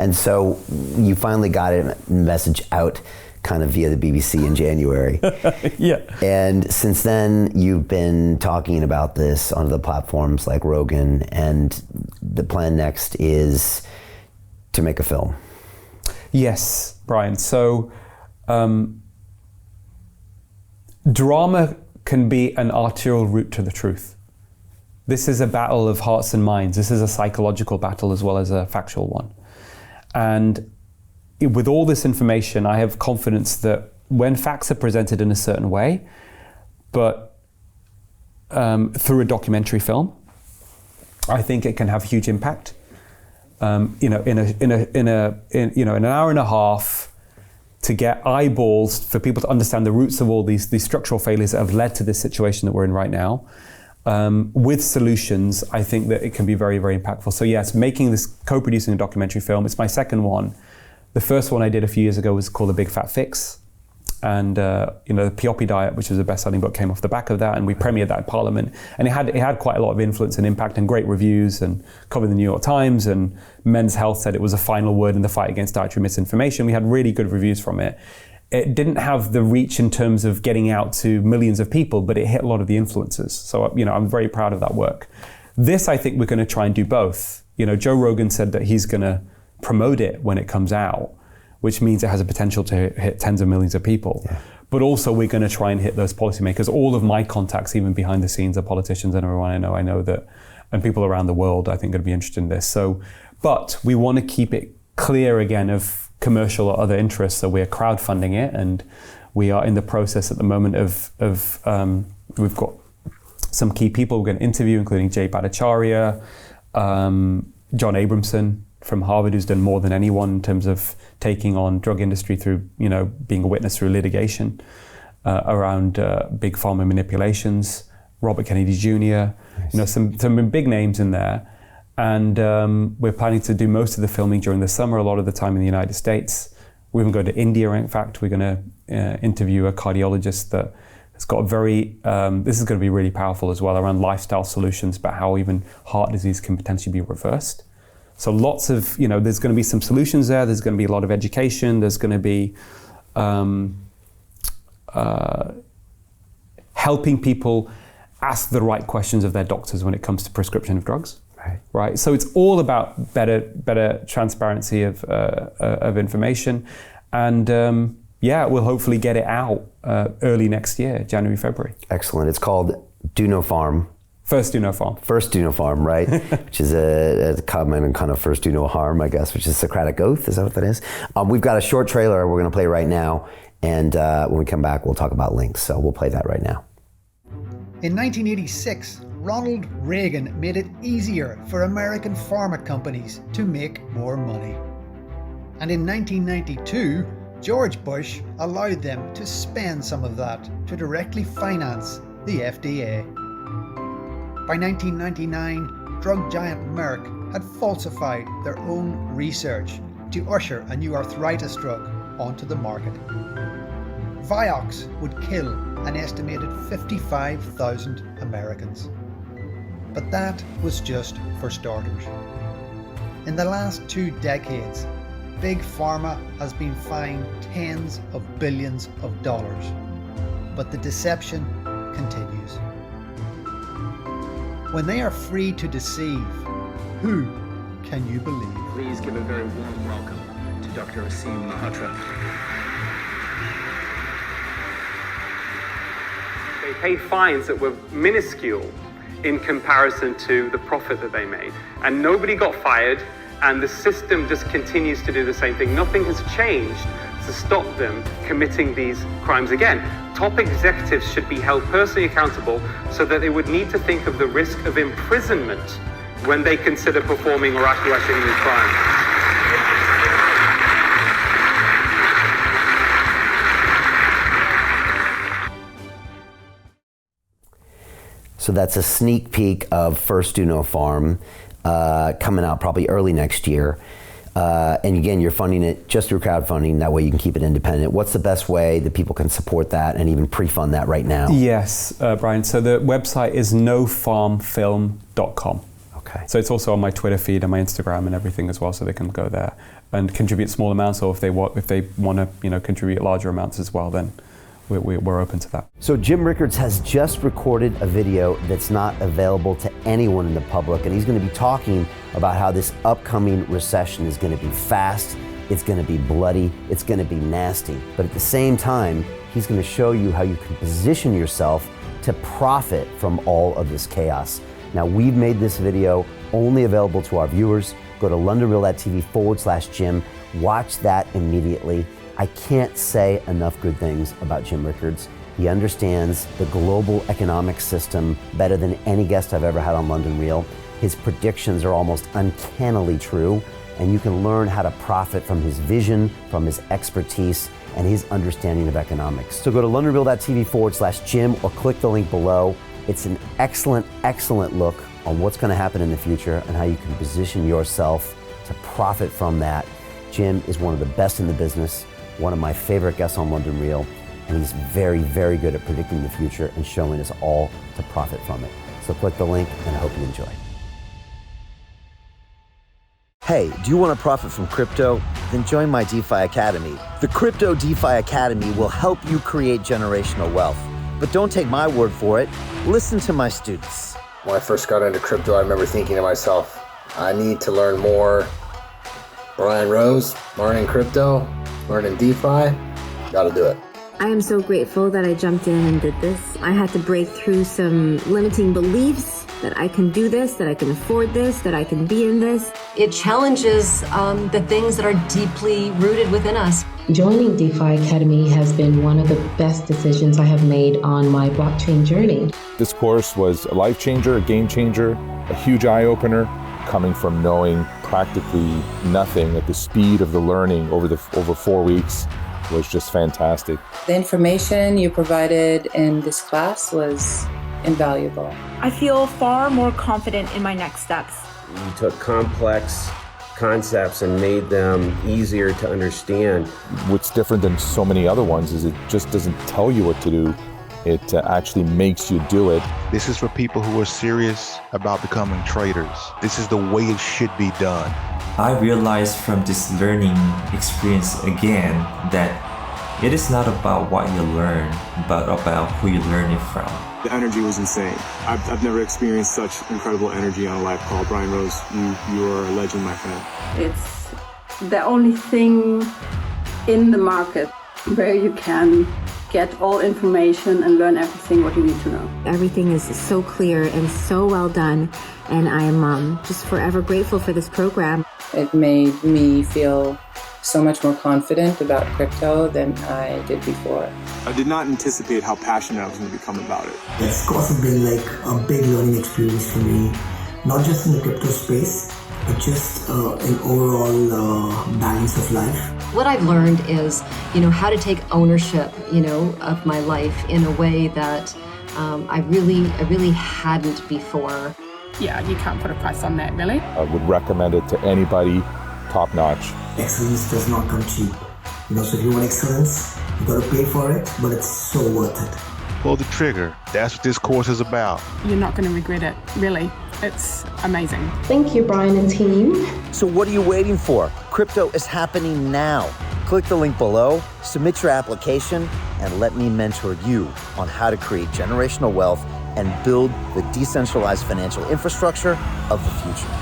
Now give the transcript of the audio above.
And so you finally got a message out kind of via the BBC in January. Yeah. And since then, you've been talking about this on the platforms like Rogan, and the plan next is to make a film. Yes, Brian. So drama can be an arterial route to the truth. This is a battle of hearts and minds. This is a psychological battle as well as a factual one. And with all this information, I have confidence that when facts are presented in a certain way, but through a documentary film, I think it can have huge impact. In an hour and a half, to get eyeballs for people to understand the roots of all these structural failures that have led to this situation that we're in right now. With solutions, I think that it can be very, very impactful. So yes, co-producing a documentary film, it's my second one. The first one I did a few years ago was called The Big Fat Fix. And the Peyote Diet, which was a best-selling book, came off the back of that, and we premiered that in Parliament. And it had quite a lot of influence and impact and great reviews, and covered in the New York Times, and Men's Health said it was a final word in the fight against dietary misinformation. We had really good reviews from it. It didn't have the reach in terms of getting out to millions of people, but it hit a lot of the influencers. So I'm very proud of that work. This, I think we're going to try and do both. Joe Rogan said that he's going to promote it when it comes out, which means it has a potential to hit tens of millions of people. Yeah. But also we're going to try and hit those policymakers. All of my contacts, even behind the scenes, are politicians and everyone I know that, and people around the world, I think, are going to be interested in this. But we want to keep it clear again of commercial or other interests. So we're crowdfunding it, and we are in the process at the moment of we've got some key people we're going to interview, including Jay Bhattacharya, John Abramson from Harvard, who's done more than anyone in terms of taking on drug industry through, being a witness through litigation around big pharma manipulations. Robert Kennedy Jr., nice. Some big names in there. And we're planning to do most of the filming during the summer, a lot of the time in the United States. We're even going to India, in fact. We're going to interview a cardiologist that has got this is going to be really powerful as well, around lifestyle solutions, about how even heart disease can potentially be reversed. So lots of, there's going to be some solutions there. There's going to be a lot of education. There's going to be helping people ask the right questions of their doctors when it comes to prescription of drugs. Right. So it's all about better transparency of information, and we'll hopefully get it out early next year, January, February. Excellent. It's called Do No Farm. First Do No Farm. First Do No Farm, right? Which is a common and kind of first do no harm, I guess, which is Socratic oath. Is that what that is? We've got a short trailer we're going to play right now, and when we come back, we'll talk about links. So we'll play that right now. In 1986, Ronald Reagan made it easier for American pharma companies to make more money. And in 1992, George Bush allowed them to spend some of that to directly finance the FDA. By 1999, drug giant Merck had falsified their own research to usher a new arthritis drug onto the market. Vioxx would kill an estimated 55,000 Americans. But that was just for starters. In the last 2 decades, Big Pharma has been fined tens of billions of dollars. But the deception continues. When they are free to deceive, who can you believe? Please give a very warm welcome to Dr. Aseem Malhotra. They paid fines that were minuscule in comparison to the profit that they made. And nobody got fired, and the system just continues to do the same thing. Nothing has changed to stop them committing these crimes again. Top executives should be held personally accountable so that they would need to think of the risk of imprisonment when they consider performing or acquiescing in these crimes. So that's a sneak peek of First Do No Farm, coming out probably early next year. And again, you're funding it just through crowdfunding. That way you can keep it independent. What's the best way that people can support that and even pre-fund that right now? Yes, Brian. So the website is nofarmfilm.com. Okay. Okay. So it's also on my Twitter feed and my Instagram and everything as well, so they can go there and contribute small amounts, or if they want to contribute larger amounts as well, then we're open to that. So Jim Rickards has just recorded a video that's not available to anyone in the public, and he's going to be talking about how this upcoming recession is going to be fast, it's going to be bloody, it's going to be nasty. But at the same time, he's going to show you how you can position yourself to profit from all of this chaos. Now, we've made this video only available to our viewers. Go to londonreal.tv/Jim, watch that immediately. I can't say enough good things about Jim Rickards. He understands the global economic system better than any guest I've ever had on London Real. His predictions are almost uncannily true, and you can learn how to profit from his vision, from his expertise, and his understanding of economics. So go to londonreal.tv/Jim or click the link below. It's an excellent, excellent look on what's going to happen in the future and how you can position yourself to profit from that. Jim is one of the best in the business, one of my favorite guests on London Real, and he's very, very good at predicting the future and showing us all to profit from it. So click the link, and I hope you enjoy. Hey, do you want to profit from crypto? Then join my DeFi Academy. The Crypto DeFi Academy will help you create generational wealth. But don't take my word for it. Listen to my students. When I first got into crypto, I remember thinking to myself, I need to learn more. Brian Rose, learning crypto, learning DeFi, gotta do it. I am so grateful that I jumped in and did this. I had to break through some limiting beliefs that I can do this, that I can afford this, that I can be in this. It challenges the things that are deeply rooted within us. Joining DeFi Academy has been one of the best decisions I have made on my blockchain journey. This course was a life changer, a game changer, a huge eye-opener, coming from knowing practically nothing at the speed of the learning over 4 weeks was just fantastic. The information you provided in this class was invaluable. I feel far more confident in my next steps. You took complex concepts and made them easier to understand. What's different than so many other ones is it just doesn't tell you what to do. It actually makes you do it. This is for people who are serious about becoming traders. This is the way it should be done. I realized from this learning experience again that it is not about what you learn, but about who you learn it from. The energy was insane. I've never experienced such incredible energy on a live call. Brian Rose, you are a legend, my friend. It's the only thing in the market where you can get all information and learn everything what you need to know. Everything is so clear and so well done, and I am just forever grateful for this program. It made me feel so much more confident about crypto than I did before. I did not anticipate how passionate I was going to become about it. It's also been like a big learning experience for me, not just in the crypto space, but just an overall balance of life. What I've learned is, how to take ownership, of my life in a way that I really hadn't before. Yeah, you can't put a price on that, really. I would recommend it to anybody, top notch. Excellence does not come cheap. So if you want excellence, you gotta pay for it, but it's so worth it. Pull the trigger. That's what this course is about. You're not going to regret it, really. It's amazing. Thank you, Brian and team. So what are you waiting for? Crypto is happening now. Click the link below, submit your application, and let me mentor you on how to create generational wealth and build the decentralized financial infrastructure of the future.